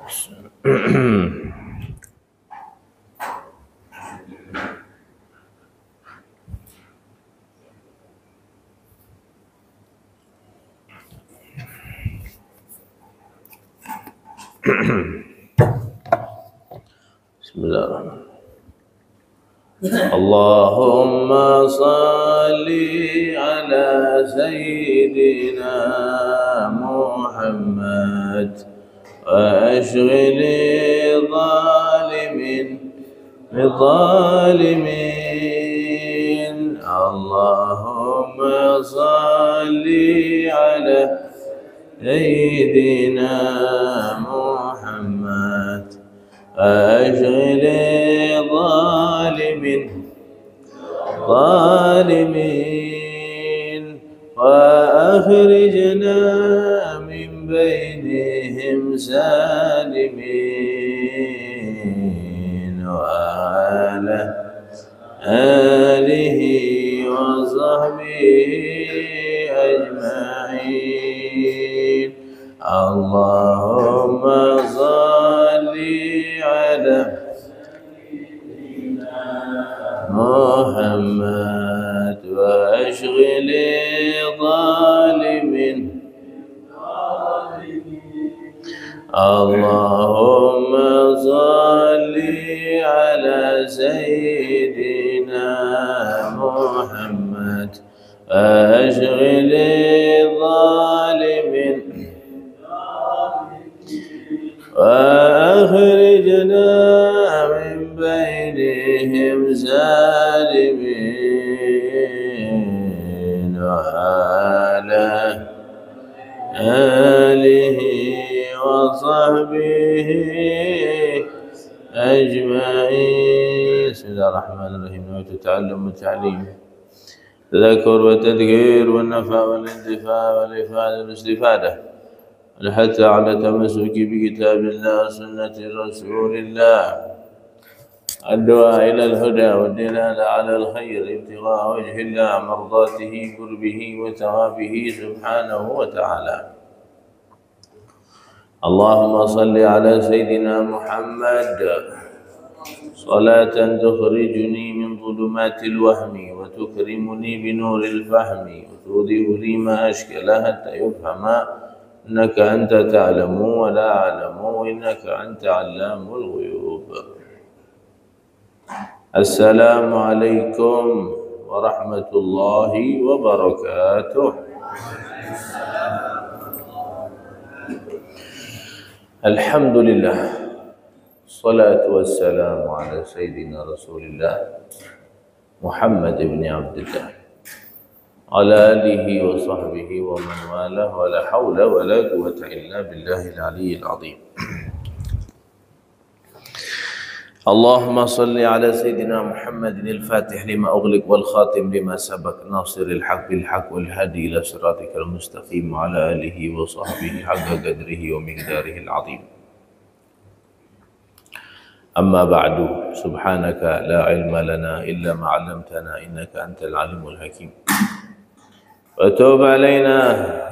Bismillahirrahmanirrahim. Allahumma salli ala sayyidina Muhammad wa ashghili zalimin bizalimin. Allahumma salli ala sayyidina Muhammad أشغل ظالمين وأخرجنا من بينهم سالمين وعلى آله وصحبه أجمعين. اللهم صل على محمد وأشغل ظالمين. اللهم صل على سيدنا محمد وأشغل ظالمين وأخرجنا من بينهم سالمين وعلى آله وصحبه أجمعين. بسم الله الرحمن الرحيم. وتتعلم والتعليم، تذكر والتذكير والنفع والانتفاع والإفادة والاستفادة، حتى على تمسك بكتاب الله وسنة رسول الله، الدعاء إلى الهدى والدلالة على الخير، ابتغاء وجه الله، مرضاته، قربه وثوابه سبحانه وتعالى. اللهم صل على سيدنا محمد صلاة تخرجني من ظلمات الوهم وتكرمني بنور الفهم وتوضح لي ما أشكل حتى يفهم إنك أنت تعلم ولا أعلم وإنك أنت علام الغيوب. السلام عليكم ورحمة الله وبركاته. الحمد لله، الصلاة والسلام على سيدنا رسول الله محمد بن عبد الله على آله وصحبه ومن والاه، ولا حول ولا قوة إلا بالله العلي العظيم. اللهم صل على سيدنا محمد الفاتح لما أغلق والخاتم لما سبق، ناصر الحق بالحق والهادي إلى صراطك المستقيم، وعلى آله وصحبه حق قدره ومقداره العظيم. أما بعد، سبحانك لا علم لنا إلا ما علمتنا إنك أنت العليم الحكيم. وتوب علينا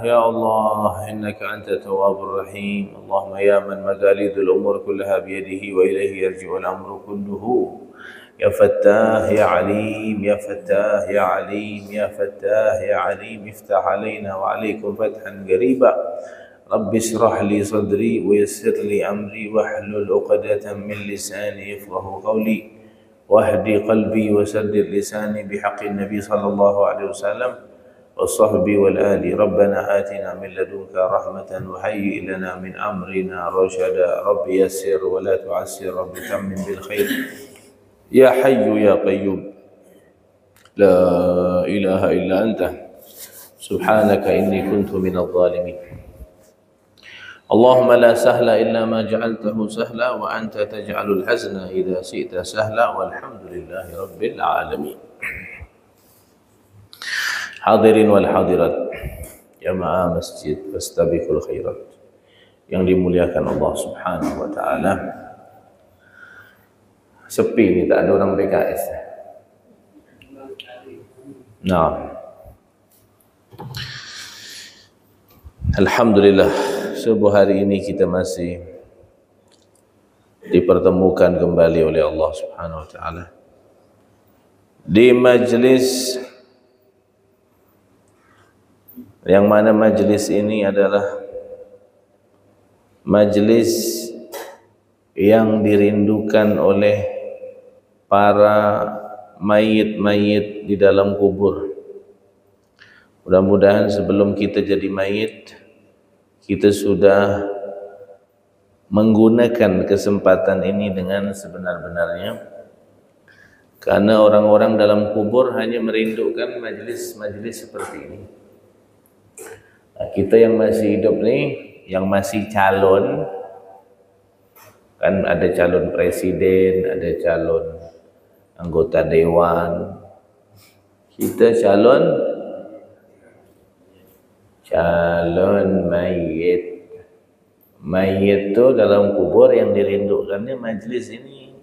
يا الله إنك أنت التواب الرحيم. اللهم يا من مقاليد الأمور كلها بيده وإليه يرجع الأمر كله، يا فتاه يا عليم، يا فتاه يا عليم، يا فتاه يا عليم، افتح علينا وعليكم فتحا قريبا. رب اشرح لي صدري ويسر لي أمري واحلل عقدة من لساني يفقه قولي، واهدي قلبي وسدد لساني بحق النبي صلى الله عليه وسلم والصحب والآل. ربنا آتنا من لدنك رحمة وهيئ لنا من أمرنا رشدا. رب يسر ولا تعسر، رب تمم بالخير. يا حي يا قيوم لا إله إلا أنت سبحانك إني كنت من الظالمين. اللهم لا سهل إلا ما جعلته سهلا، وأنت تجعل الحزن إذا شئت سهلا، والحمد لله رب العالمين. Hadirin wal hadirat, jamaah masjid Fastabiqul Khairat yang dimuliakan Allah Subhanahu wa taala. Sepi ini, tak ada orang PKS. Nah, alhamdulillah, subuh hari ini kita masih dipertemukan kembali oleh Allah Subhanahu wa taala di majlis yang mana majlis ini adalah majlis yang dirindukan oleh para mayit-mayit di dalam kubur. Mudah-mudahan sebelum kita jadi mayit, kita sudah menggunakan kesempatan ini dengan sebenar-benarnya, karena orang-orang dalam kubur hanya merindukan majlis-majlis seperti ini. Nah, kita yang masih hidup nih, yang masih calon, kan ada calon presiden, ada calon anggota dewan, kita calon mayit. Mayit itu dalam kubur yang dirindukannya majlis ini.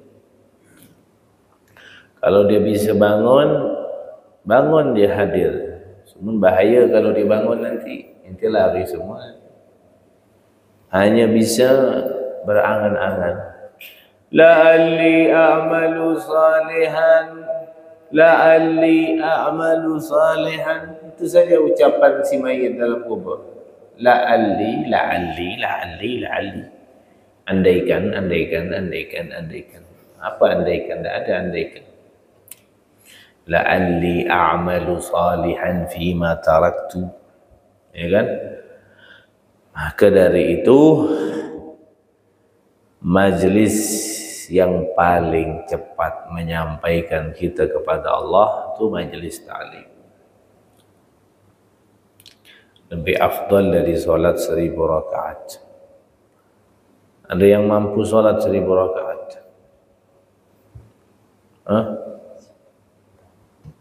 Kalau dia bisa bangun dia hadir. Cuma bahaya kalau dia bangun nanti lari semua. Hanya bisa berangan-angan. La'alli a'malu salihan. Itu saja ucapan si mayit dalam kubur. La'alli. Andaikan. Apa andaikan? Tidak ada andaikan. La'alli a'malu salihan fima taraktu. Ya kan? Maka dari itu majlis yang paling cepat menyampaikan kita kepada Allah itu majlis ta'lim. Lebih afdal dari solat 1000 rakaat. Ada yang mampu solat 1000 rakaat?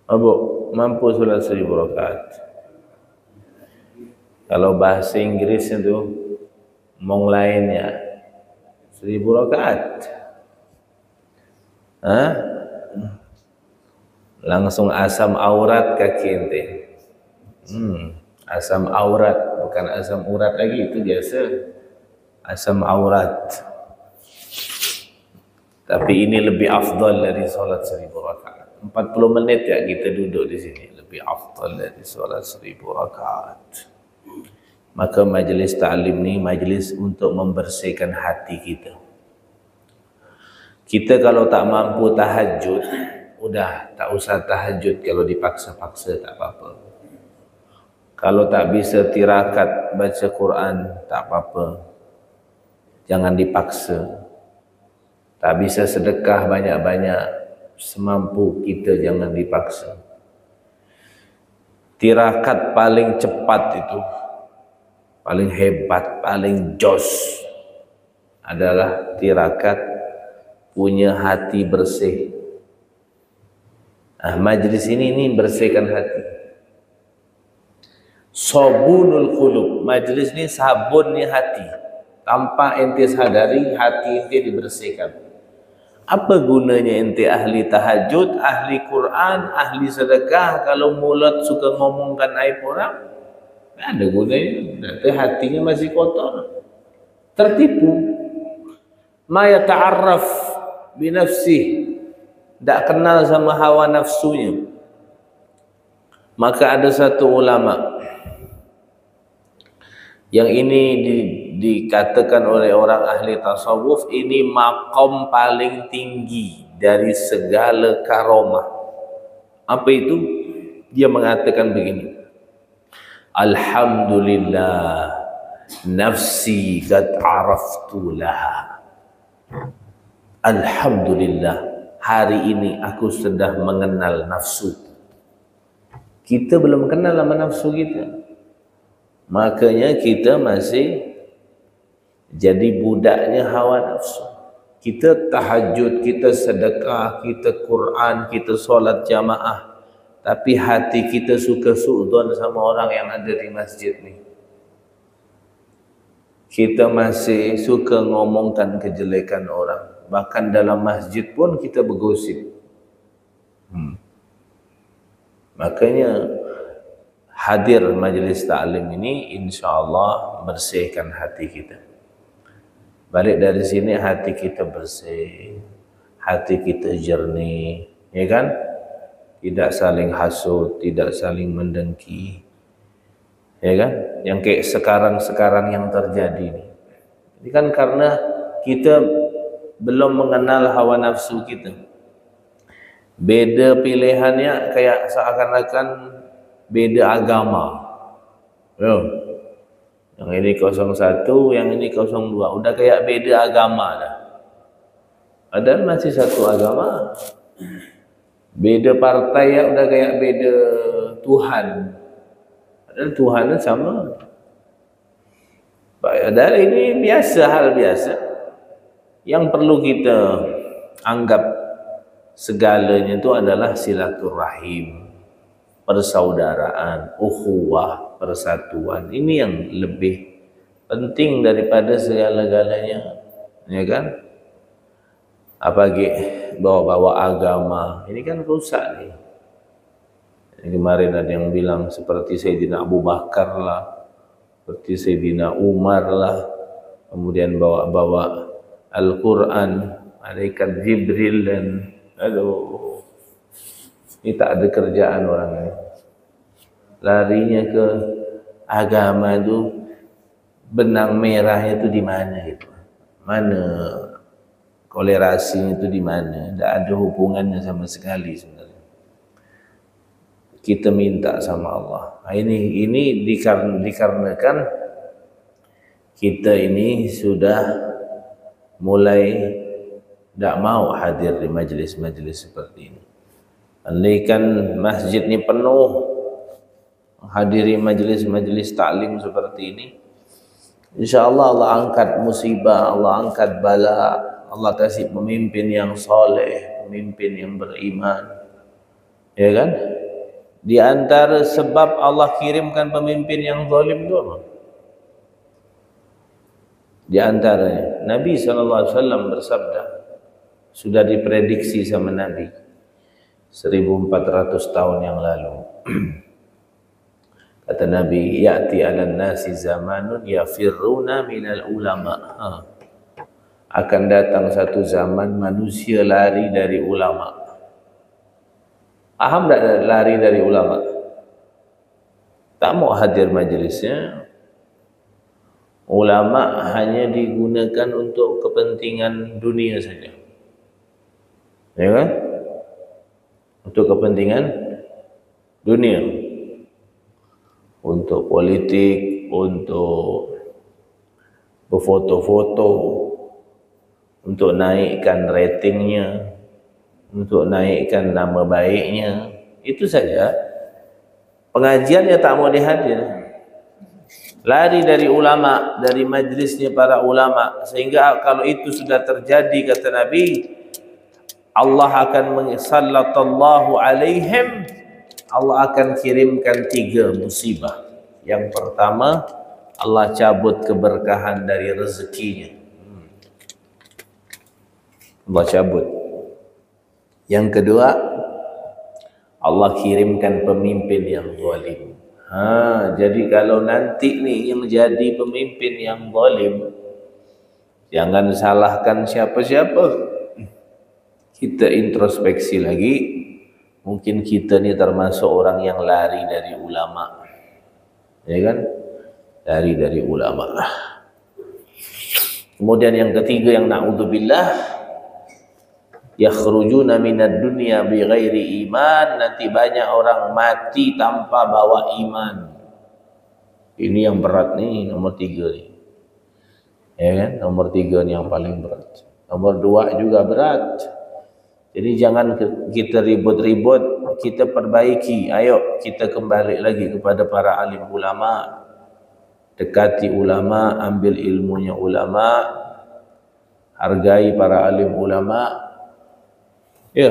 Abu, mampu solat 1000 rakaat? Kalau bahasa Inggris itu mong lainnya 1000 rakaat. Langsung asam aurat kaki ente. Asam aurat, bukan asam urat lagi, itu biasa asam aurat. Tapi ini lebih afdal dari solat 1000 rakaat. 40 menit ya kita duduk di sini, lebih afdal dari solat 1000 rakaat. Maka majlis ta'lim ini majlis untuk membersihkan hati kita. Kita kalau tak mampu tahajud, udah tak usah tahajud. Kalau dipaksa-paksa tak apa-apa. Kalau tak bisa tirakat baca Quran, tak apa-apa. Jangan dipaksa. Tak bisa sedekah banyak-banyak, semampu kita, jangan dipaksa. Tirakat paling cepat itu, paling hebat, paling jos adalah tirakat punya hati bersih. Majlis ini bersihkan hati. Sabunul qulub, majlis ini sabunnya hati. Tanpa ente sadari, hati ente dibersihkan. Apa gunanya ente ahli tahajud, ahli Quran, ahli sedekah, kalau mulut suka ngomongkan aib orang? Tidak ada gunanya. Nanti hatinya masih kotor, tertipu. Ma yata'arraf binafsih, tidak kenal sama hawa nafsunya. Maka ada satu ulama yang ini dikatakan oleh orang ahli tasawuf, ini maqam paling tinggi dari segala karomah. Apa itu? Dia mengatakan begini: Alhamdulillah nafsi qad araftu laha. Alhamdulillah, hari ini aku sudah mengenal nafsu. Kita belum kenal sama nafsu kita. Makanya kita masih jadi budaknya hawa nafsu. Kita tahajud, kita sedekah, kita Quran, kita solat jamaah, tapi hati kita suka suudzon sama orang yang ada di masjid nih. Kita masih suka ngomongkan kejelekan orang. Bahkan dalam masjid pun kita bergosip. Makanya hadir majlis ta'lim ini insya Allah bersihkan hati kita. Balik dari sini hati kita bersih, hati kita jernih, ya kan? Tidak saling hasut, tidak saling mendengki, ya kan? Yang kayak sekarang yang terjadi ini. Ini kan karena kita belum mengenal hawa nafsu kita. Beda pilihannya kayak seakan-akan beda agama. Yo. Yang ini 01, yang ini 02. Udah kayak beda agama dah. Padahal masih satu agama. Beda partai ya udah kayak beda Tuhan. Padahal Tuhannya sama. Padahal ini biasa, hal biasa. Yang perlu kita anggap segalanya itu adalah silaturahim, persaudaraan, ukhuwah, persatuan. Ini yang lebih penting daripada segala-galanya, ya kan? Apalagi bawa-bawa agama, ini kan rusak nih. Kemarin ada yang bilang seperti Sayyidina Abu Bakar lah, seperti Sayyidina Umar lah, kemudian bawa-bawa Al-Quran, malaikat Jibril dan aduh, ini tak ada kerjaan orang ini. Larinya ke agama itu, benang merahnya itu di mana gitu? Mana kolerasinya itu di mana? Tidak ada hubungannya sama sekali sebenarnya. Kita minta sama Allah. Ini dikarenakan kita ini sudah mulai tidak mau hadir di majelis-majelis seperti ini. Andaikan masjid ini penuh hadiri majelis-majelis taklim seperti ini, insyaallah Allah angkat musibah, Allah angkat bala, Allah kasih pemimpin yang soleh, pemimpin yang beriman, ya kan? Di antara sebab Allah kirimkan pemimpin yang zalim itu apa? Di antaranya Nabi SAW bersabda, sudah diprediksi sama Nabi 1400 tahun yang lalu. Kata Nabi, ya'ti 'alan nasi zamanun yafirruna minal ulama. Akan datang satu zaman manusia lari dari ulama. Paham tak lari dari ulama? Tak mau hadir majelisnya. Ulama hanya digunakan untuk kepentingan dunia saja. Ya kan? Untuk kepentingan dunia. Untuk politik, untuk berfoto-foto, untuk naikkan ratingnya, untuk naikkan nama baiknya, itu saja. Pengajiannya tak mau dihadir. Lari dari ulama, dari majlisnya para ulama, sehingga kalau itu sudah terjadi, kata Nabi, Allah akan sallallahu alaihim, Allah akan kirimkan 3 musibah. Yang pertama, Allah cabut keberkahan dari rezekinya. Allah cabut. Yang kedua, Allah kirimkan pemimpin yang zalim. Jadi kalau nanti nih yang jadi pemimpin yang zalim, jangan salahkan siapa-siapa. Kita introspeksi lagi. Mungkin kita ni termasuk orang yang lari dari ulama, ya kan? Lari dari ulama. Kemudian yang ketiga, yang na'udzubillah, yakhrujuna minad dunya bighairi iman. Nanti banyak orang mati tanpa bawa iman. Ini yang berat nih, nomor 3 nih, ya kan? Nomor 3 nih yang paling berat. Nomor 2 juga berat. Jadi jangan kita ribut-ribut, kita perbaiki. Ayo kita kembali lagi kepada para alim ulama. Dekati ulama, ambil ilmunya ulama, hargai para alim ulama. Ya,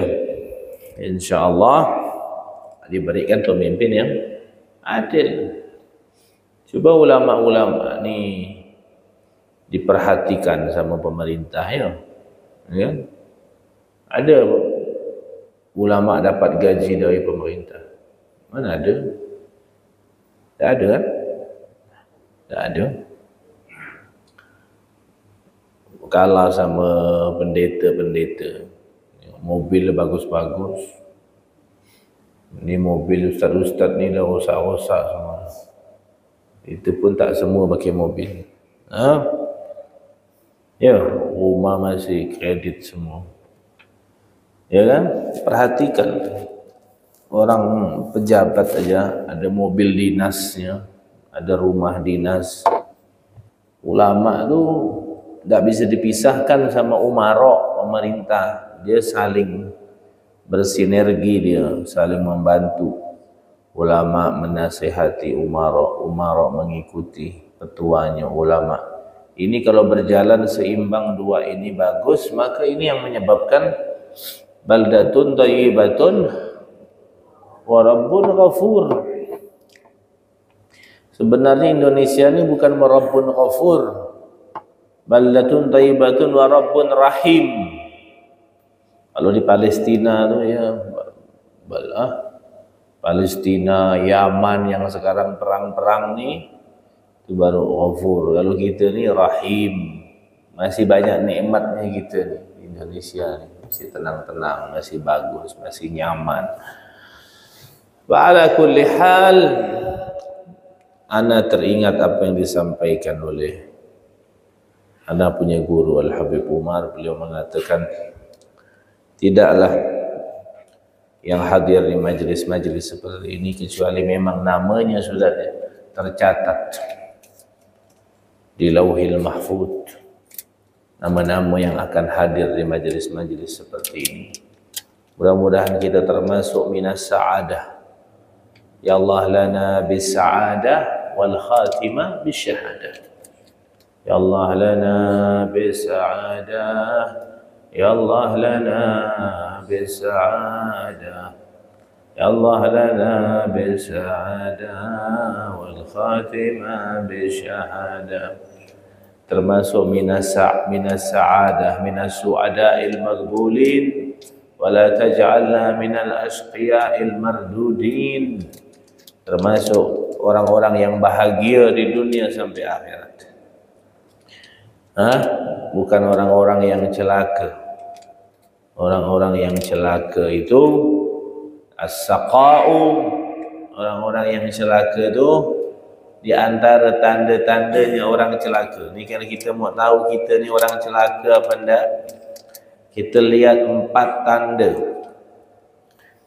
insyaallah diberikan pemimpin yang adil. Coba ulama-ulama ni diperhatikan sama pemerintah, ya kan? Ada ulama dapat gaji dari pemerintah? Mana ada? Tak ada kan? Tak ada. kalah sama pendeta-pendeta. Mobil bagus-bagus. Ni mobil ustaz-ustaz ni dah rosak-rosak semua. Itu pun tak semua pakai mobil. Ya, rumah masih kredit semua. Ya kan? Perhatikan. Orang pejabat aja ada mobil dinasnya, ada rumah dinas. Ulama tu tak bisa dipisahkan sama umara, pemerintah. Dia saling bersinergi, dia saling membantu. Ulama menasihati umara, umara mengikuti petuanya ulama. Ini kalau berjalan seimbang dua ini bagus, maka ini yang menyebabkan baldatun thayyibatun wa rabbun ghafur. Sebenarnya Indonesia ini bukan rabbun ghafur, baldatun thayyibatun wa rabbun rahim. Kalau di Palestina tu ya, Palestina, Yaman yang sekarang perang-perang ni, itu baru ghafur. Kalau kita ni rahim, masih banyak nikmatnya kita ni. Indonesia ni masih tenang-tenang, masih bagus, masih nyaman. Wa ala kulli hal, ana teringat apa yang disampaikan oleh ana punya guru Al-Habib Umar. Beliau mengatakan, tidaklah yang hadir di majlis-majlis seperti ini kecuali memang namanya sudah tercatat di Lauhil Mahfuz, nama-nama yang akan hadir di majlis-majlis seperti ini. Mudah-mudahan kita termasuk minas sa'adah. Ya Allah lana bis sa'adah wal khatimah bis syahadah. Ya Allah lana bis sa'adah, Ya Allah lana bis sa'adah, Ya Allah lana bis sa'adah wal khatimah bis syahadah. Termasuk minas sa'adah, minas su'ada'il maghbulin, wala taj'alna minal ashqiya'il mardudin. Termasuk orang-orang yang bahagia di dunia sampai akhirat. Bukan orang-orang yang celaka. Orang-orang yang celaka itu as-saqa'u, orang-orang yang celaka itu di antara tanda-tandanya orang celaka. Ni kalau kita mau tahu kita ni orang celaka apa enggak, kita lihat 4 tanda.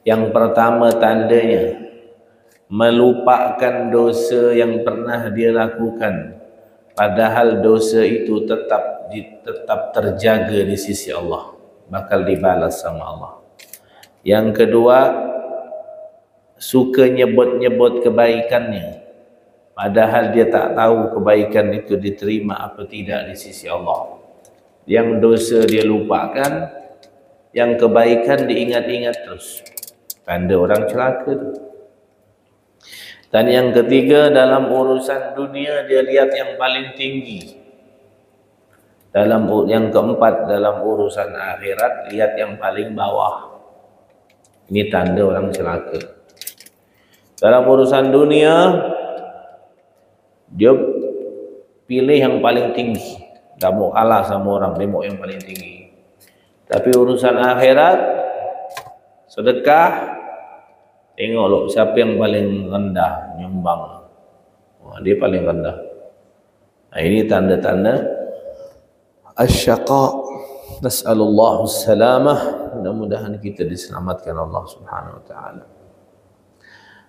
Yang pertama tandanya, melupakan dosa yang pernah dia lakukan, padahal dosa itu tetap terjaga di sisi Allah, bakal dibalas sama Allah. Yang kedua, suka nyebut-nyebut kebaikannya, padahal dia tak tahu kebaikan itu diterima apa tidak di sisi Allah. Yang dosa dia lupakan, yang kebaikan diingat-ingat terus. Tanda orang celaka tu. Dan yang ketiga, dalam urusan dunia dia lihat yang paling tinggi. Yang keempat, dalam urusan akhirat lihat yang paling bawah. Ini tanda orang celaka. Dalam urusan dunia dia pilih yang paling tinggi, tak mau kalah sama orang, dia mau yang paling tinggi. Tapi urusan akhirat, sedekah, tengok loh siapa yang paling rendah nyumbang. Wah, dia paling rendah. Nah, ini tanda-tanda asyaqa. Nas'alullahu salamah. Mudah-mudahan kita diselamatkan Allah Subhanahu wa taala.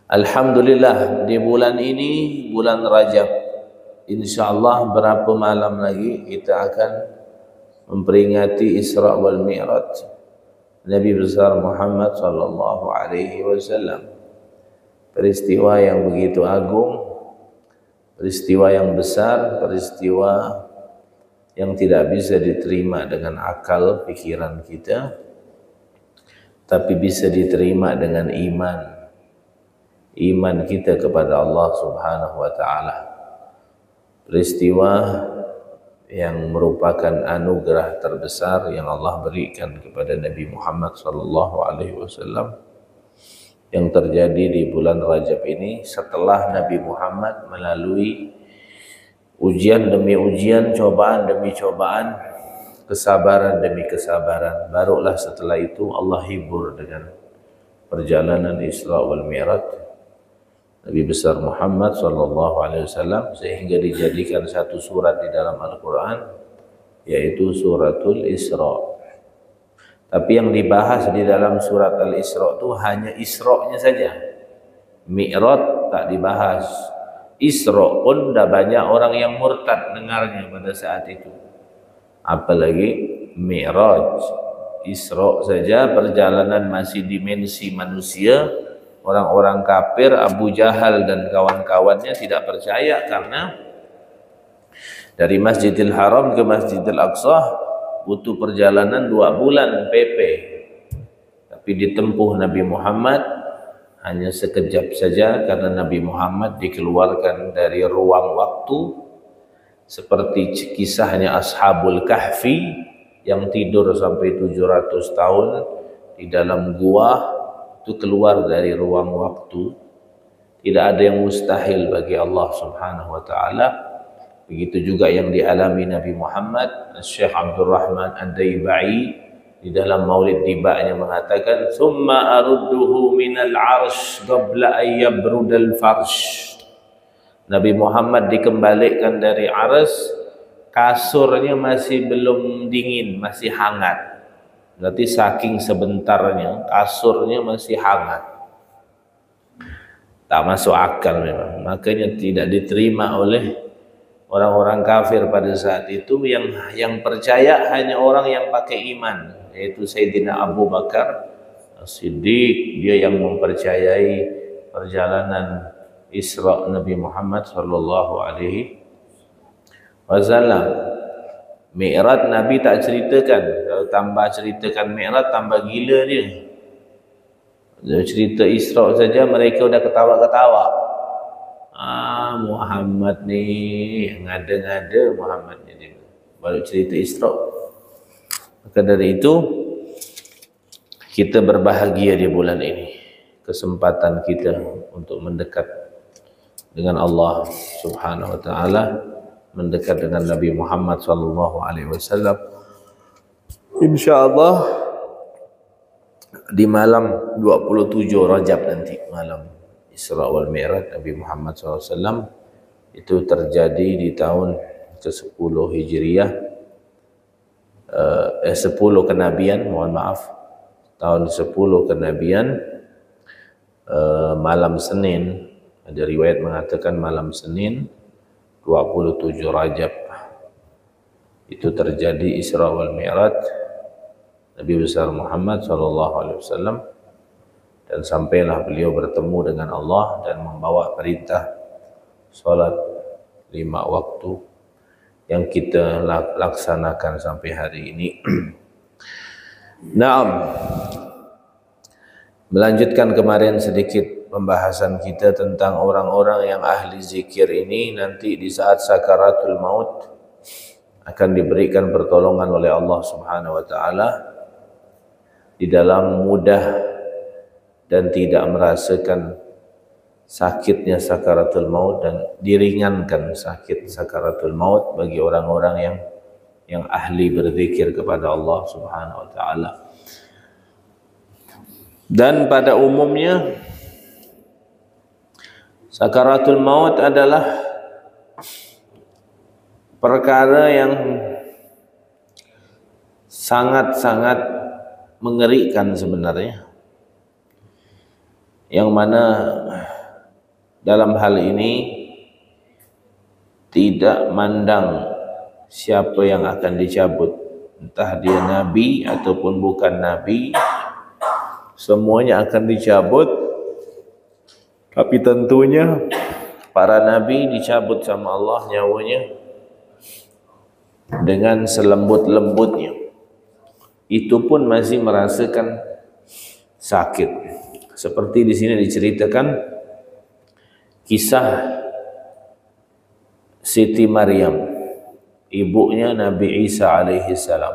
Alhamdulillah, di bulan ini, bulan Rajab, insyaallah berapa malam lagi kita akan memperingati Isra wal Mi'raj Nabi besar Muhammad sallallahu alaihi wasallam. Peristiwa yang begitu agung, peristiwa yang besar, peristiwa yang tidak bisa diterima dengan akal pikiran kita, tapi bisa diterima dengan iman kita kepada Allah Subhanahu wa taala. Peristiwa yang merupakan anugerah terbesar yang Allah berikan kepada Nabi Muhammad sallallahu alaihi wasallam yang terjadi di bulan Rajab ini, setelah Nabi Muhammad melalui ujian demi ujian, cobaan demi cobaan, kesabaran demi kesabaran. Barulah setelah itu Allah hibur dengan perjalanan Isra wal Mi'raj Nabi besar Muhammad SAW, sehingga dijadikan satu surat di dalam Al-Quran, yaitu suratul Isra. Tapi yang dibahas di dalam surat Al-Isra itu hanya Isra-nya saja. Mi'raj tak dibahas. Isra pun dah banyak orang yang murtad dengarnya pada saat itu. Apalagi Mi'raj. Isra saja perjalanan masih dimensi manusia. Orang-orang kafir, Abu Jahal dan kawan-kawannya tidak percaya karena dari Masjidil Haram ke Masjidil Aqsa butuh perjalanan 2 bulan PP. Tapi ditempuh Nabi Muhammad hanya sekejap saja karena Nabi Muhammad dikeluarkan dari ruang waktu, seperti kisahnya Ashabul Kahfi yang tidur sampai 700 tahun di dalam gua, itu keluar dari ruang waktu. Tidak ada yang mustahil bagi Allah Subhanahu wa taala. Begitu juga yang dialami Nabi Muhammad. Syekh Abdul Rahman Ad-Daibai di dalam Maulid Diba'nya mengatakan, "Tsumma arudduhu minal 'arsy qabla an yabrudal farsh." Nabi Muhammad dikembalikan dari Arsy, kasurnya masih belum dingin, masih hangat. Berarti saking sebentarnya kasurnya masih hangat. Tak masuk akal memang. Makanya tidak diterima oleh orang-orang kafir pada saat itu. Yang percaya hanya orang yang pakai iman, yaitu Sayyidina Abu Bakar As-Siddiq. Dia yang mempercayai perjalanan Isra Nabi Muhammad sallallahu alaihi wasallam. Mi'raj Nabi tak ceritakan. Kalau tambah ceritakan Mi'raj, tambah gila dia. Kalau cerita Isra saja mereka dah ketawa-ketawa. Muhammad ni ngada-ngada Muhammad ni dia. Baru cerita Isra. Maka dari itu kita berbahagia di bulan ini. Kesempatan kita untuk mendekat dengan Allah Subhanahu wa taala, mendekat dengan Nabi Muhammad SAW. InsyaAllah di malam 27 Rajab nanti, malam Isra wal Mi'raj Nabi Muhammad SAW, itu terjadi di tahun ke-10 Hijriah, 10 kenabian, mohon maaf, tahun 10 kenabian, malam Senin. Ada riwayat mengatakan malam Senin 27 Rajab itu terjadi Isra wal Mi'raj Nabi besar Muhammad SAW, dan sampailah beliau bertemu dengan Allah dan membawa perintah salat 5 waktu yang kita laksanakan sampai hari ini. Naam, melanjutkan kemarin sedikit pembahasan kita tentang orang-orang yang ahli zikir ini nanti di saat sakaratul maut akan diberikan pertolongan oleh Allah Subhanahu wa taala di dalam mudah dan tidak merasakan sakitnya sakaratul maut, dan diringankan sakit sakaratul maut bagi orang-orang yang ahli berzikir kepada Allah Subhanahu wa taala. Dan pada umumnya sakaratul maut adalah perkara yang sangat-sangat mengerikan sebenarnya, yang mana dalam hal ini tidak mandang siapa yang akan dicabut, entah dia nabi ataupun bukan nabi, semuanya akan dicabut. Tapi tentunya para nabi dicabut sama Allah nyawanya dengan selembut-lembutnya. Itu pun masih merasakan sakit. Seperti di sini diceritakan kisah Siti Maryam, ibunya Nabi Isa alaihi salam.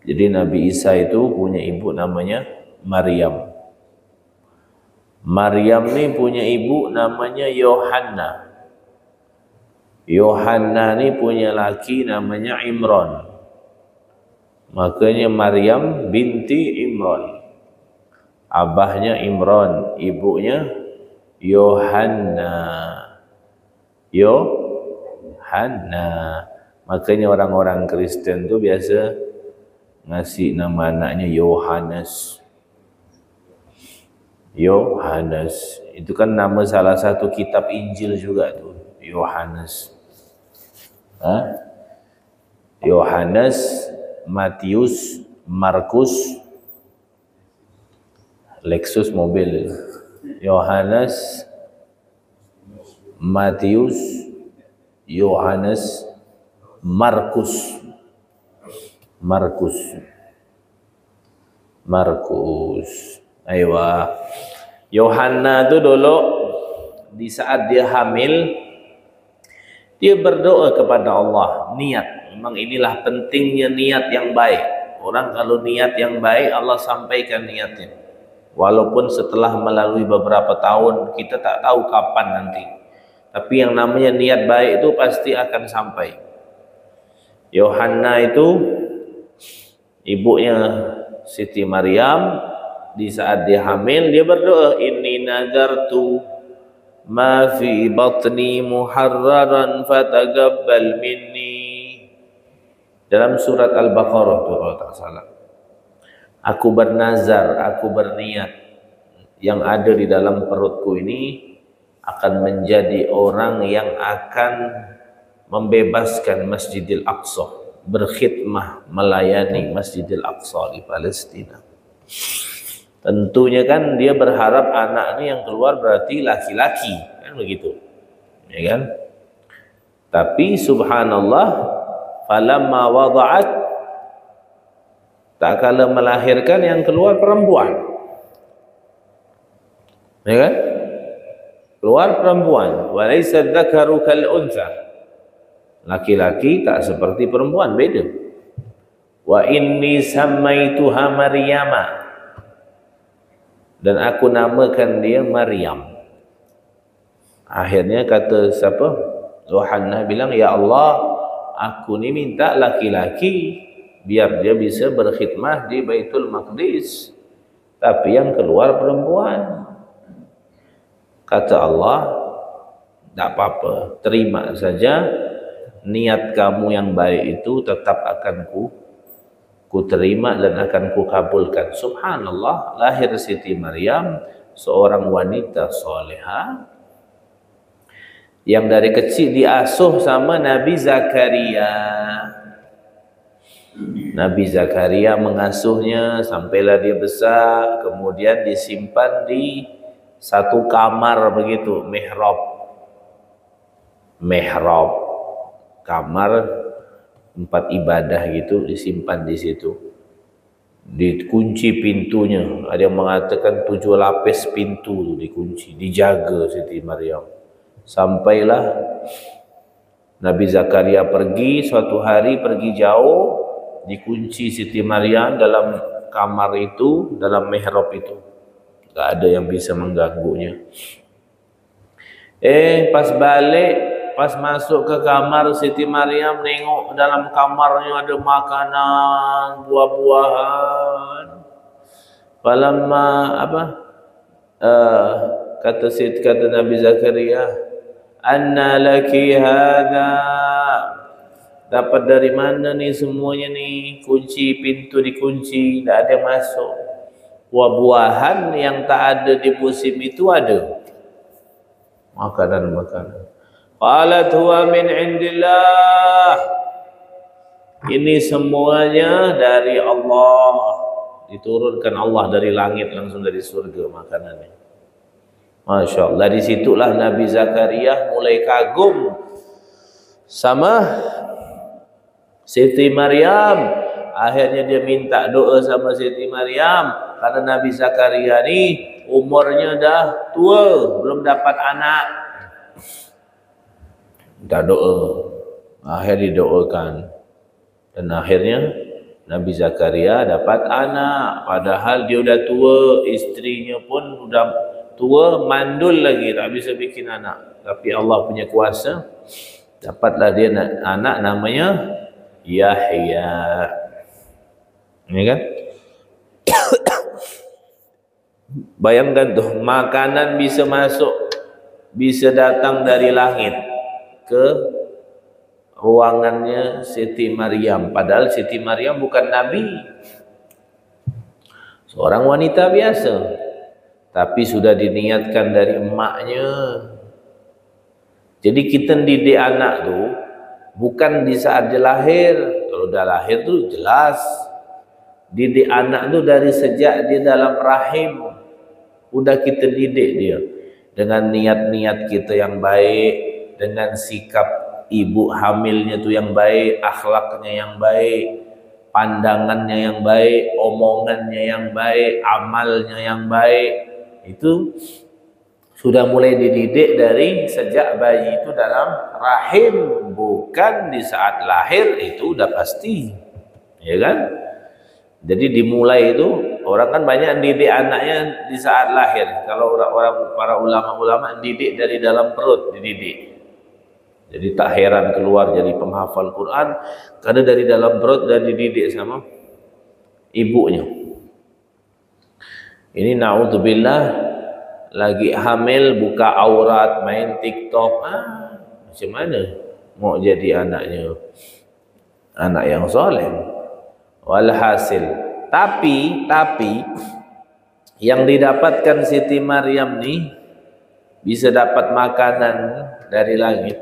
Jadi Nabi Isa itu punya ibu namanya Maryam. Maryam ni punya ibu namanya Yohanna. Yohanna ni punya laki namanya Imran. Makanya Maryam binti Imran. Abahnya Imran, ibunya Yohanna. Yohanna. Makanya orang-orang Kristen tuh biasa ngasih nama anaknya Yohanes. Yohanes itu kan nama salah satu kitab Injil juga tuh, Yohanes. Yohanes, Matius, Markus, Lexus mobil. Yohanes, Matius, Yohanes, Markus. Aywa. Yohanna itu dulu di saat dia hamil, dia berdoa kepada Allah, niat. Memang inilah pentingnya niat yang baik. Orang kalau niat yang baik, Allah sampaikan niatnya. Walaupun setelah melalui beberapa tahun, kita tak tahu kapan nanti. Tapi yang namanya niat baik itu pasti akan sampai. Yohanna itu ibunya Siti Maryam, di saat dia hamil dia berdoa, inni nadartu ma fi batni muharraran fataqabbal minni. Dalam surat Al-Baqarah tuh kalau tak salah. Aku bernazar, aku berniat yang ada di dalam perutku ini akan menjadi orang yang akan membebaskan Masjidil Aqsa, berkhidmah melayani Masjidil Aqsa di Palestina. Tentunya kan dia berharap anaknya yang keluar berarti laki-laki, kan begitu, ya kan? Tapi subhanallah, falamma wada'at, tak kala melahirkan yang keluar perempuan, ya kan? Keluar perempuan. Walaysa dzakaru kal untha, laki-laki tak seperti perempuan, beda. Wa inni sammaituha Maryama, dan aku namakan dia Maryam. Akhirnya kata siapa? Yohanna bilang, ya Allah, aku ni minta laki-laki biar dia bisa berkhidmah di Baitul Maqdis, tapi yang keluar perempuan. Kata Allah, tak apa, terima saja. Niat kamu yang baik itu tetap akan ku terima dan akan ku kabulkan. Subhanallah, lahir Siti Maryam, seorang wanita soleha yang dari kecil diasuh sama Nabi Zakaria. Nabi Zakaria mengasuhnya sampailah dia besar, kemudian disimpan di satu kamar begitu, mihrab, kamar tempat ibadah gitu, disimpan di situ, dikunci pintunya. Ada yang mengatakan 7 lapis pintu dikunci, dijaga Siti Maryam. Sampailah Nabi Zakaria pergi suatu hari, pergi jauh, dikunci Siti Maryam dalam kamar itu, dalam mihrab itu. Tak ada yang bisa mengganggunya. Pas balik, pas masuk ke kamar Siti Maryam, nengok dalam kamarnya ada makanan, buah-buahan. Falamma kata Nabi Zakaria, anna laki hadha, dapat dari mana nih semuanya nih? Kunci pintu dikunci, tidak ada yang masuk. Buah-buahan yang tak ada di musim itu ada. Makanan-makanan. Qalat huwa min indillah. Ini semuanya dari Allah. Diturunkan Allah dari langit, langsung dari surga makanannya. Masya Allah. Dari situlah Nabi Zakaria mulai kagum sama Siti Maryam. Akhirnya dia minta doa sama Siti Maryam, karena Nabi Zakaria ni umurnya dah tua, belum dapat anak. Minta doa, akhirnya didoakan, dan akhirnya Nabi Zakaria dapat anak. Padahal dia udah tua, istrinya pun udah tua, mandul lagi, tak bisa bikin anak. Tapi Allah punya kuasa, dapatlah dia anak namanya Yahya. Ya kan? Bayangkan tuh, makanan bisa masuk, bisa datang dari langit ke ruangannya Siti Maryam. Padahal Siti Maryam bukan nabi, seorang wanita biasa, tapi sudah diniatkan dari emaknya. Jadi kita didik anak tuh bukan di saat dia lahir. Kalau udah lahir tuh jelas. Didik anak tuh dari sejak dia dalam rahim. Udah kita didik dia dengan niat-niat kita yang baik, dengan sikap ibu hamilnya tuh yang baik, akhlaknya yang baik, pandangannya yang baik, omongannya yang baik, amalnya yang baik. Itu sudah mulai dididik dari sejak bayi itu dalam rahim, bukan di saat lahir. Itu udah pasti, ya kan? Jadi dimulai itu, orang kan banyak didik anaknya di saat lahir. Kalau para ulama-ulama didik dari dalam perut, dididik. Jadi tak heran keluar jadi penghafal Quran karena dari dalam perut dan dididik sama ibunya. Ini naudzubillah, lagi hamil buka aurat, main TikTok. Macam mana mau jadi anaknya anak yang soleh? Walhasil, tapi yang didapatkan Siti Maryam nih bisa dapat makanan dari langit.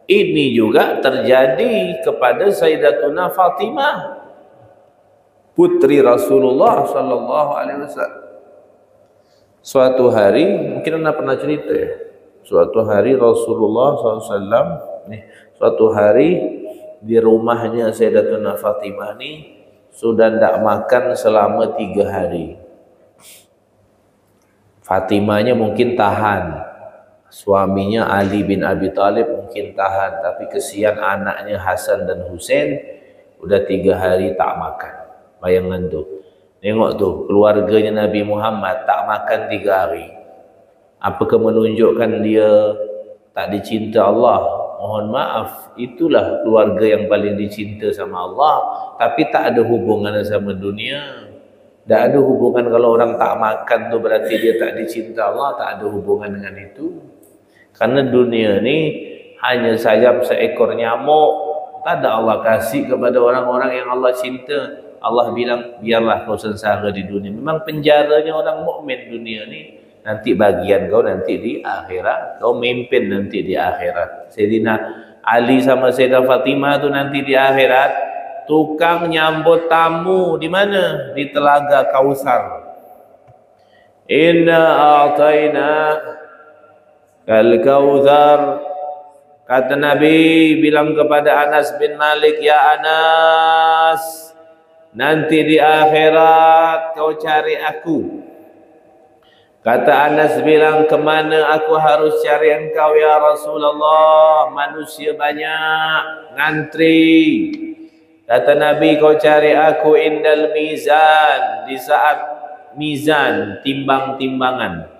Ini juga terjadi kepada Sayyidatuna Fatimah, putri Rasulullah sallallahu alaihi wasallam. Suatu hari, mungkin anda pernah cerita ya. Suatu hari Rasulullah SAW nih, suatu hari di rumahnya Sayyidatuna Fatimah nih sudah tidak makan selama 3 hari. Fatimahnya mungkin tahan, suaminya Ali bin Abi Thalib mungkin tahan, tapi kesian anaknya Hasan dan Husain udah 3 hari tak makan. Bayangan tuh, tengok tuh keluarganya Nabi Muhammad tak makan 3 hari. Apakah menunjukkan dia tak dicinta Allah? Mohon maaf, itulah keluarga yang paling dicinta sama Allah, tapi tak ada hubungan sama dunia. Tak ada hubungan. Kalau orang tak makan tu berarti dia tak dicinta Allah, tak ada hubungan dengan itu. Karena dunia ni hanya sayap seekor nyamuk. Tak ada Allah kasih kepada orang-orang yang Allah cinta. Allah bilang, biarlah kau sengsara di dunia. Memang penjaranya orang mukmin dunia ni. Nanti bagian kau nanti di akhirat, kau memimpin nanti di akhirat. Sayyidina Ali sama Sayyidah Fatimah tu nanti di akhirat tukang nyambut tamu di mana? Di Telaga Kausar. Inna a'tayna kal kautsar. Kata Nabi bilang kepada Anas bin Malik, ya Anas, nanti di akhirat kau cari aku. Kata Anas bilang, kemana aku harus cari engkau ya Rasulullah? Manusia banyak, ngantri. Kata Nabi, kau cari aku indal mizan, di saat mizan, timbang-timbangan.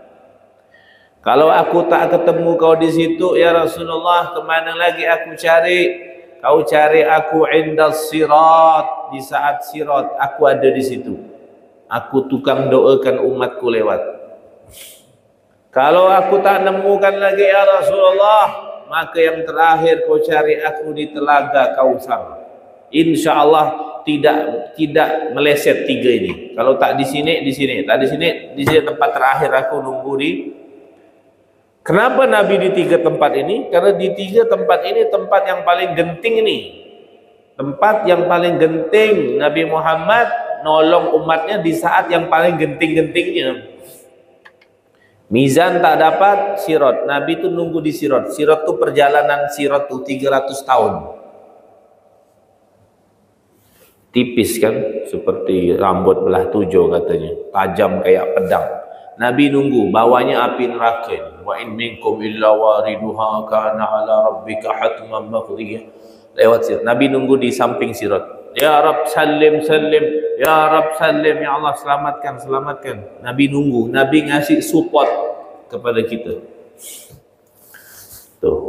Kalau aku tak ketemu kau di situ ya Rasulullah, kemana lagi aku cari? Kau cari aku indal sirat, di saat sirat, aku ada di situ. Aku tukang doakan umatku lewat. Kalau aku tak nemukan lagi ya Rasulullah, maka yang terakhir kau cari aku di Telaga Kausar. Insya Allah tidak meleset 3 ini. Kalau tak di sini, di sini. Tak di sini tempat terakhir aku nunggu di. Kenapa Nabi di 3 tempat ini? Karena di 3 tempat ini tempat yang paling genting ini. Tempat yang paling genting Nabi Muhammad nolong umatnya di saat yang paling genting-gentingnya. Mizan tak dapat, sirat. Nabi itu nunggu di sirat. Sirat itu perjalanan sirat itu 300 tahun. Tipis kan, seperti rambut belah 7 katanya. Tajam kayak pedang. Nabi nunggu, bawahnya api neraka. Wa in minkum illa wariduha kana ala rabbika hatman maqdiyah. Lewat sirat. Nabi nunggu di samping sirat. Ya Rabb salim salim, ya Rabb salim, ya Allah selamatkan, selamatkan. Nabi nunggu, Nabi ngasih support kepada kita. Tuh,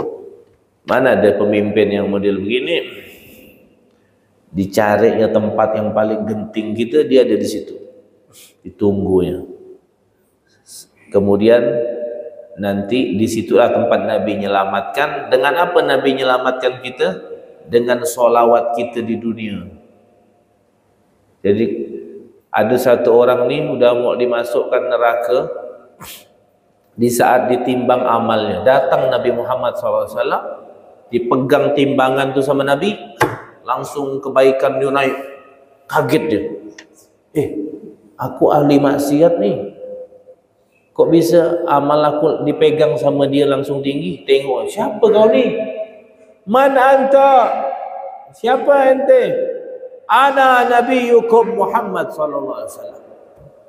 mana ada pemimpin yang model begini? Dicarinya tempat yang paling genting kita, dia ada di situ, ditunggunya. Kemudian nanti disitulah tempat Nabi menyelamatkan. Dengan apa Nabi menyelamatkan kita? Dengan solawat kita di dunia. Jadi ada satu orang ni udah mau dimasukkan neraka, di saat ditimbang amalnya, datang Nabi Muhammad SAW, dipegang timbangan tu sama Nabi, langsung kebaikan dia naik. Kaget dia, aku ahli maksiat nih, kok bisa amal aku dipegang sama dia langsung tinggi? Tengok, siapa kau ni? Man anta? Siapa ente? Ana nabiyukum Muhammad sallallahu alaihi wasallam.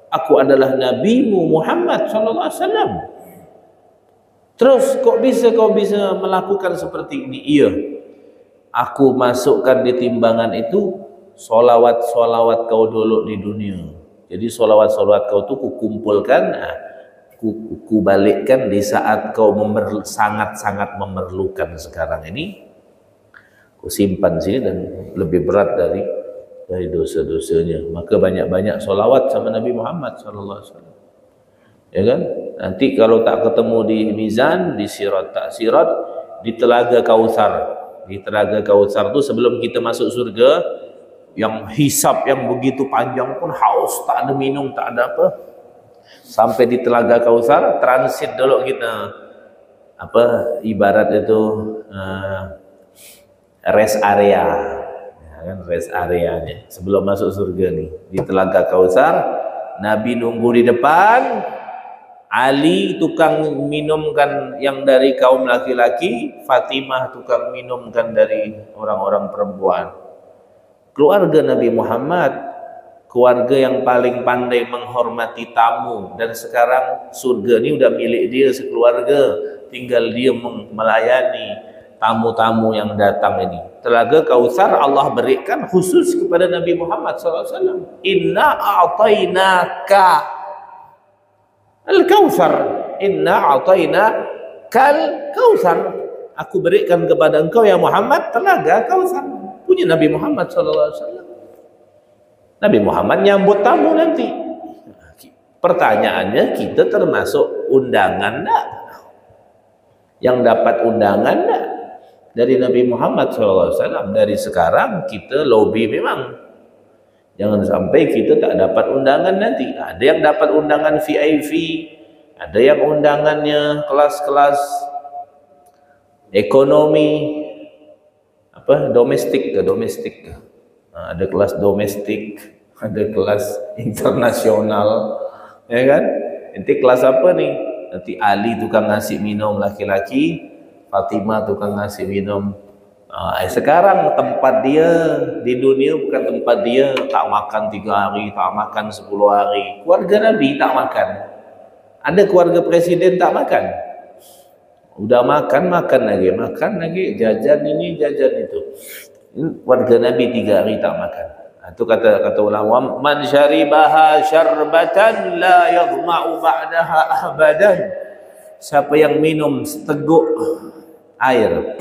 Aku adalah nabimu Muhammad sallallahu alaihi wasallam. Terus kok kau bisa melakukan seperti ini? Iya, aku masukkan di timbangan itu solawat kau dulu di dunia. Jadi solawat kau tu kukumpulkan, ku balikkan di saat kau sangat-sangat memerlukan sekarang ini. Ku simpan sini dan lebih berat dari dosa-dosanya. Maka banyak-banyak solawat sama Nabi Muhammad sallallahu alaihi wasallam. Ya kan? Nanti kalau tak ketemu di mizan, di sirat tak sirat, di telaga Kautsar. Di telaga Kautsar tu sebelum kita masuk surga, yang hisab yang begitu panjang pun haus, tak ada minum, tak ada apa. Sampai di telaga Kautsar, transit dulu kita. Ibarat itu rest area. Kan rest areanya sebelum masuk surga nih, di telaga Kautsar. Nabi nunggu di depan, Ali tukang minumkan yang dari kaum laki-laki, Fatimah tukang minumkan dari orang-orang perempuan. Keluarga Nabi Muhammad, keluarga yang paling pandai menghormati tamu, dan sekarang surga ini udah milik dia sekeluarga, tinggal dia melayani tamu-tamu yang datang ini. Telaga Kautsar Allah berikan khusus kepada Nabi Muhammad SAW. Inna a'tainaka al-Kautsar. Inna a'tainakal Kautsar. Aku berikan kepada engkau ya Muhammad telaga Kautsar. Punya Nabi Muhammad SAW. Nabi Muhammad nyambut tamu nanti. Pertanyaannya, kita termasuk undangan enggak? Yang dapat undangan enggak? Dari Nabi Muhammad SAW. Dari sekarang kita lobby memang. Jangan sampai kita tak dapat undangan nanti. Ada yang dapat undangan VIP, ada yang undangannya kelas-kelas ekonomi, domestik. Ada kelas domestik, ada kelas internasional, ya kan? Nanti kelas apa nih? Nanti Ali tukang ngasih minum laki-laki, Fatimah tukang ngasih minum. Sekarang tempat dia di dunia bukan tempat dia tak makan 3 hari, tak makan 10 hari. Keluarga Nabi tak makan. Ada keluarga presiden tak makan. Udah makan lagi, jajan ini, jajan itu. Keluarga Nabi 3 hari tak makan. Itu kata ulama, man syaribaha syarbatan la yadhma'u ba'daha abadan. Siapa yang minum seteguk air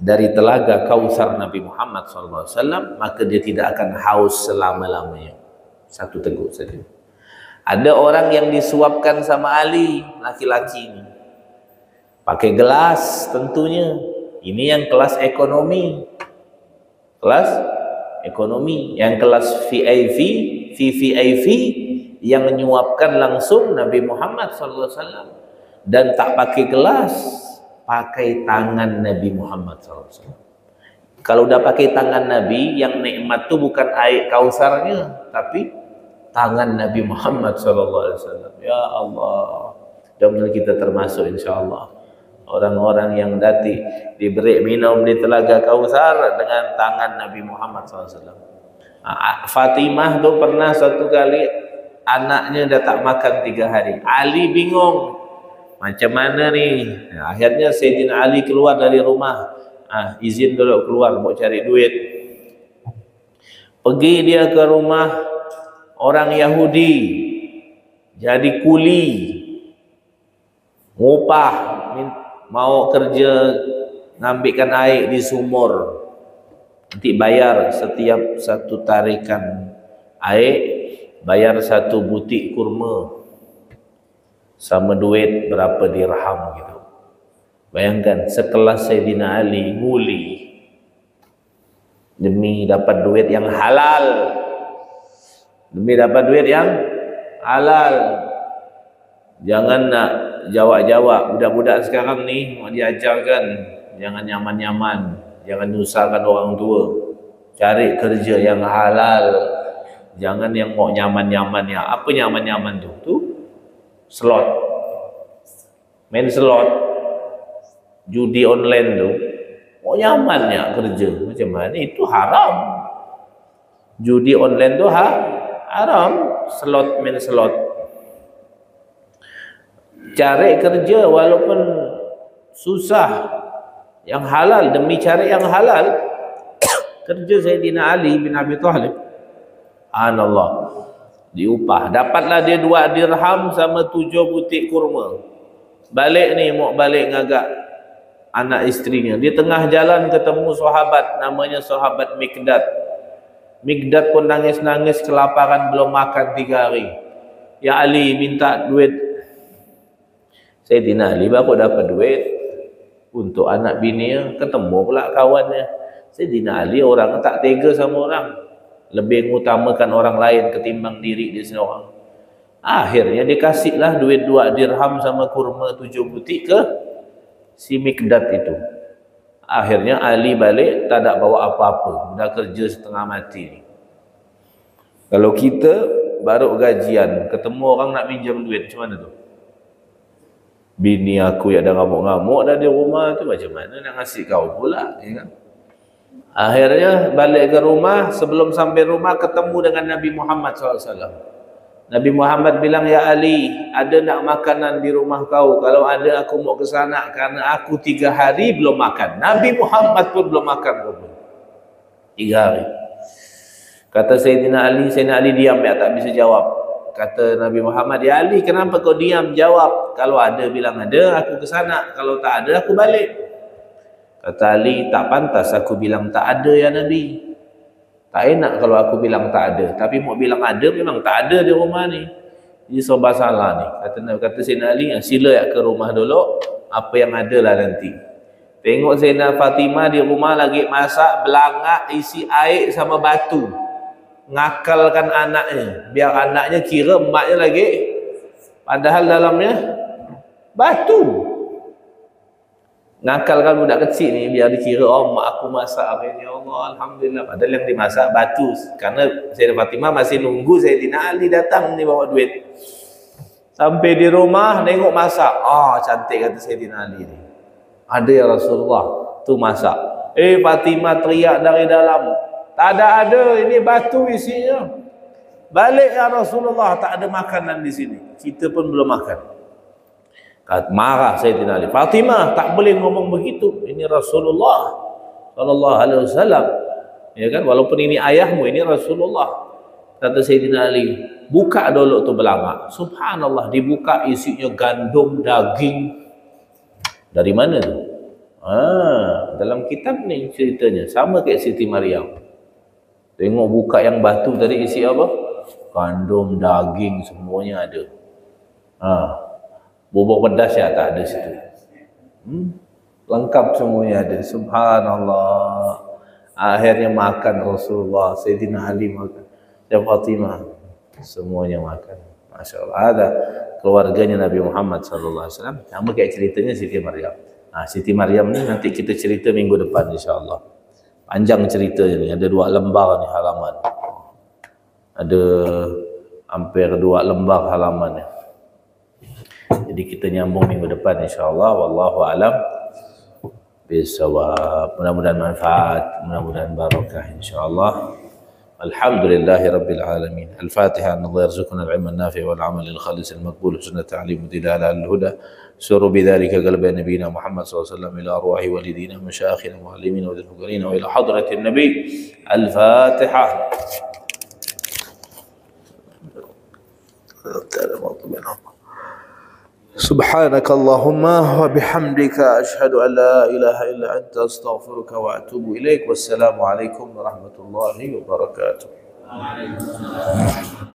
dari telaga Kautsar Nabi Muhammad SAW, maka dia tidak akan haus selama-lamanya. Satu teguk saja. Ada orang yang disuapkan sama Ali, laki-laki ini, pakai gelas tentunya. Ini yang kelas ekonomi. Kelas ekonomi. Yang kelas VIP, VVIP, yang menyuapkan langsung Nabi Muhammad SAW. Dan tak pakai gelas, pakai tangan Nabi Muhammad SAW. Kalau udah pakai tangan Nabi, yang nikmat itu bukan air Kautsarnya, tapi tangan Nabi Muhammad SAW. Ya Allah, mudah-mudahan kita termasuk insyaAllah orang-orang yang diberi minum di telaga Kautsar dengan tangan Nabi Muhammad SAW. Fatimah tuh pernah satu kali anaknya udah tak makan 3 hari. Ali bingung, macam mana nih? Akhirnya Sayyidina Ali keluar dari rumah. Izin dulu keluar, mau cari duit. Pergi dia ke rumah orang Yahudi, jadi kuli, ngupah, mau kerja ngambilkan air di sumur. Nanti bayar setiap satu tarikan air, bayar satu butik kurma sama duit berapa dirham gitu. Bayangkan sekelas Sayyidina Ali nguli demi dapat duit yang halal, demi dapat duit yang halal. Jangan nak jawab-jawab. Budak-budak sekarang ni mau diajarkan jangan nyaman-nyaman, jangan nyusahkan orang tua, cari kerja yang halal, jangan yang mau nyaman-nyaman. Ya, apa nyaman-nyaman tu? Tu slot, main slot, judi online tu. Mau nyamannya kerja macam mana? Itu haram. Judi online tu haram. Slot, main slot. Cari kerja walaupun susah yang halal, demi cari yang halal. Kerja Sayyidina Ali bin Abi Thalib, subhanallah, diupah. Dapatlah dia 2 dirham sama 7 butik kurma. Balik ni, mau balik ngagak anak istrinya. Di tengah jalan ketemu sahabat, namanya sahabat Mikdad. Mikdad pun nangis-nangis kelaparan, belum makan 3 hari. Ya Ali, minta duit. Sayyidina Ali baru dapat duit untuk anak bini, ketemu pula kawannya. Sayyidina Ali orang tak tega sama orang, lebih mengutamakan orang lain ketimbang diri dia sendiri. Akhirnya dikasihlah duit 2 dirham sama kurma 7 butik ke si Mikdad itu. Akhirnya Ali balik tak ada bawa apa-apa, dah kerja setengah mati. Kalau kita baru gajian, ketemu orang nak pinjam duit, macam mana tu? Bini aku yang dah ngamuk-ngamuk dah di rumah tu, macam mana nak ngasih kau pula, ya kan? Akhirnya balik ke rumah. Sebelum sampai rumah ketemu dengan Nabi Muhammad SAW. Nabi Muhammad bilang, ya Ali, ada nak makanan di rumah kau? Kalau ada aku mau ke sana, karena aku 3 hari belum makan. Nabi Muhammad pun belum makan 3 hari. Kata Sayyidina Ali diam, ya, tak bisa jawab. Kata Nabi Muhammad, ya Ali, kenapa kau diam? Jawab. Kalau ada bilang ada, aku ke sana. Kalau tak ada, aku balik. Kata Ali, tak pantas aku bilang tak ada ya Nabi. Tak enak kalau aku bilang tak ada. Tapi mau bilang ada, memang tak ada di rumah ni. Ini serba salah ni. Kata Sayyidina Ali, sila ya ke rumah dulu. Apa yang ada lah nanti. Tengok Sayyidina Fatimah di rumah lagi masak, belangak isi air sama batu. Ngakalkan anaknya, biar anaknya kira emaknya lagi, padahal dalamnya batu. Ngakalkan budak kecil ni biar dikira, oh mak aku masak apa ni, Allah alhamdulillah, padahal yang dimasak batu. Karena Sayyidah Fatimah masih nunggu Sayyidina Ali datang ni bawa duit. Sampai di rumah nengok masak, cantik kata Sayyidina Ali ni. Ada ya Rasulullah, tu masak. Fatimah teriak dari dalam, tak ada, ini batu isinya. Balik ya Rasulullah, tak ada makanan di sini. Kita pun belum makan. Marah Sayyidina Ali. Fatimah, tak boleh ngomong begitu. Ini Rasulullah sallallahu alaihi wasallam. Ya kan, walaupun ini ayahmu, ini Rasulullah. Kata Sayyidina Ali, buka dulu tu belangak. Subhanallah, dibuka isinya gandum, daging. Dari mana tu? Dalam kitab ni ceritanya sama kayak Siti Maryam. Tengok buka yang batu tadi isi apa? Gandum, daging, semuanya ada. Bubuk pedas ya tak ada situ. Lengkap semuanya ada. Subhanallah. Akhirnya makan Rasulullah, Sayyidina Ali makan, dan Fatimah, semuanya makan. Masya Allah. Ada keluarganya Nabi Muhammad SAW. Sama kayak ceritanya Siti Maryam. Siti Maryam ni nanti kita cerita minggu depan insyaAllah. Panjang ceritanya ni, ada 2 lembar ni halaman. Ada hampir 2 lembar halamannya. Jadi kita nyambung minggu depan insyaAllah. Wallahu alam bisawab. Mudah-mudahan manfaat, mudah-mudahan barakah insyaAllah. Alhamdulillahi Rabbil Alamin. Al-Fatiha. Allah yarzuqna al-ilma an-nafi' wal-amal al-khalis al-maqbul husna ta'lim dilala al-huda. سر بذلك قلب نبينا محمد صلى الله عليه وسلم إلى أرواح والدينا مشايخنا ومعلمين وذكرين وإلى حضرة النبي. الفاتحة. Subhanakallahumma wa bihamdika asyhadu an la ilaha illa anta astaghfiruka wa atubu ilaik. Wassalamu alaikum warahmatullahi wabarakatuh.